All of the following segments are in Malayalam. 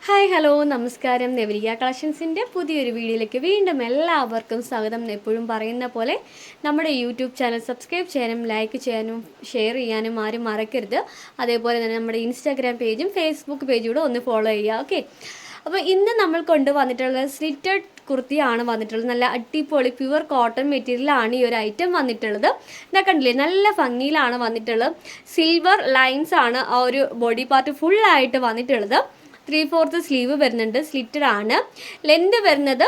ഹായ് ഹലോ നമസ്കാരം. നെവരിക കളക്ഷൻസിൻ്റെ പുതിയൊരു വീഡിയോയിലേക്ക് വീണ്ടും എല്ലാവർക്കും സ്വാഗതം. എപ്പോഴും പറയുന്ന പോലെ നമ്മുടെ യൂട്യൂബ് ചാനൽ സബ്സ്ക്രൈബ് ചെയ്യാനും ലൈക്ക് ചെയ്യാനും ഷെയർ ചെയ്യാനും ആരും മറക്കരുത്. അതേപോലെ തന്നെ നമ്മുടെ ഇൻസ്റ്റാഗ്രാം പേജും ഫേസ്ബുക്ക് പേജും കൂടെ ഒന്ന് ഫോളോ ചെയ്യുക. ഓക്കെ, അപ്പോൾ ഇന്ന് നമ്മൾ കൊണ്ടുവന്നിട്ടുള്ളത് സ്ലിറ്റഡ് കുർത്തിയാണ് വന്നിട്ടുള്ളത്. നല്ല അടിപൊളി പ്യുവർ കോട്ടൺ മെറ്റീരിയലാണ് ഈ ഒരു ഐറ്റം വന്നിട്ടുള്ളത്. ഇതാ കണ്ടില്ലേ, നല്ല ഭംഗിയിലാണ് വന്നിട്ടുള്ളത്. സിൽവർ ലൈൻസ് ആണ് ആ ഒരു ബോഡി പാർട്ട് ഫുള്ളായിട്ട് വന്നിട്ടുള്ളത്. 3/4 സ്ലീവ് വരുന്നുണ്ട്, സ്ലിറ്റഡ് ആണ്. ലെന്ത് വരുന്നത്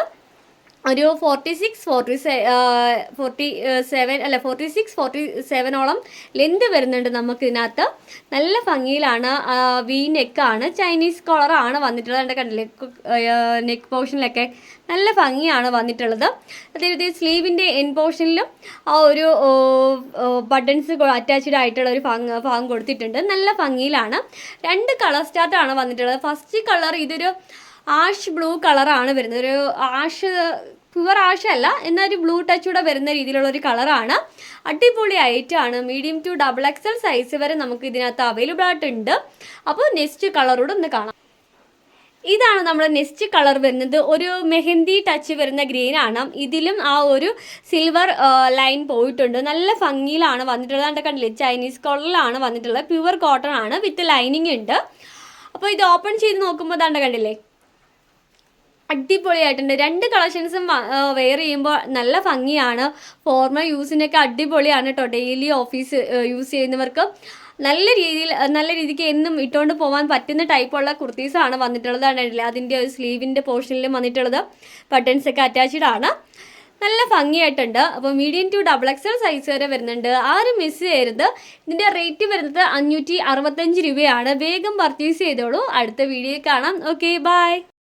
ഒരു 46-47ഓളം ലെന്ത് വരുന്നുണ്ട് നമുക്ക് ഇതിനകത്ത്. നല്ല ഭംഗിയിലാണ്. വി നെക്കാണ്, ചൈനീസ് കോളറാണ് വന്നിട്ടുള്ളത്. എൻ്റെ കണ്ടില്ലേ, നെക്ക് പോർഷനിലൊക്കെ നല്ല ഭംഗിയാണ് വന്നിട്ടുള്ളത്. അതേപോലെ സ്ലീവിൻ്റെ എൻ പോർഷനിലും ആ ഒരു ബട്ടൺസ് അറ്റാച്ച്ഡ് ആയിട്ടുള്ള ഒരു ഭാഗം കൊടുത്തിട്ടുണ്ട്. നല്ല ഭംഗിയിലാണ്. 2 കളർ സ്റ്റാർട്ടാണ് വന്നിട്ടുള്ളത്. ഫസ്റ്റ് കളർ ഇതൊരു ആഷ് ബ്ലൂ കളറാണ് വരുന്നത്. ഒരു ആഷ്, പ്യുവർ ആഷ് അല്ല, എന്നാൽ ഒരു ബ്ലൂ ടച്ച് കൂടെ വരുന്ന രീതിയിലുള്ള ഒരു കളറാണ്. അടിപൊളി ഐറ്റമാണ്. മീഡിയം ടു XXL സൈസ് വരെ നമുക്ക് ഇതിനകത്ത് അവൈലബിൾ ആയിട്ടുണ്ട്. അപ്പോൾ നെക്സ്റ്റ് കളറോട് ഒന്ന് കാണാം. ഇതാണ് നമ്മുടെ നെക്സ്റ്റ് കളർ വരുന്നത്. ഒരു മെഹന്തി ടച്ച് വരുന്ന ഗ്രീൻ ആണ്. ഇതിലും ആ ഒരു സിൽവർ ലൈൻ പോയിട്ടുണ്ട്. നല്ല ഭംഗിയിലാണ് വന്നിട്ടുള്ളത്. കണ്ട കണ്ടില്ലേ, ചൈനീസ് കളറിലാണ് വന്നിട്ടുള്ളത്. പ്യുവർ കോട്ടൺ ആണ്, വിത്ത് ലൈനിങ് ഉണ്ട്. അപ്പോൾ ഇത് ഓപ്പൺ ചെയ്ത് നോക്കുമ്പോൾ ദാണ്ട കണ്ടില്ലേ, അടിപൊളിയായിട്ടുണ്ട്. 2 കളക്ഷൻസും വെയർ ചെയ്യുമ്പോൾ നല്ല ഭംഗിയാണ്. ഫോർമൽ യൂസിനൊക്കെ അടിപൊളിയാണ് കേട്ടോ. ഡെയിലി ഓഫീസ് യൂസ് ചെയ്യുന്നവർക്ക് നല്ല രീതിക്ക് എന്നും ഇട്ടുകൊണ്ട് പോകാൻ പറ്റുന്ന ടൈപ്പുള്ള കുർത്തീസാണ് വന്നിട്ടുള്ളത്. അതിൻ്റെ ഒരു സ്ലീവിൻ്റെ പോർഷനിലും വന്നിട്ടുള്ളത് ബട്ടൺസൊക്കെ അറ്റാച്ച്ഡ് ആണ്. നല്ല ഭംഗിയായിട്ടുണ്ട്. അപ്പോൾ മീഡിയം ടു XXL സൈസ് വരെ വരുന്നുണ്ട്. ആരും മിസ് ചെയ്യരുത്. ഇതിൻ്റെ റേറ്റ് വരുന്നത് 565 രൂപയാണ്. വേഗം പർച്ചേസ് ചെയ്തോളൂ. അടുത്ത വീഡിയോയിൽ കാണാം. Okay, by.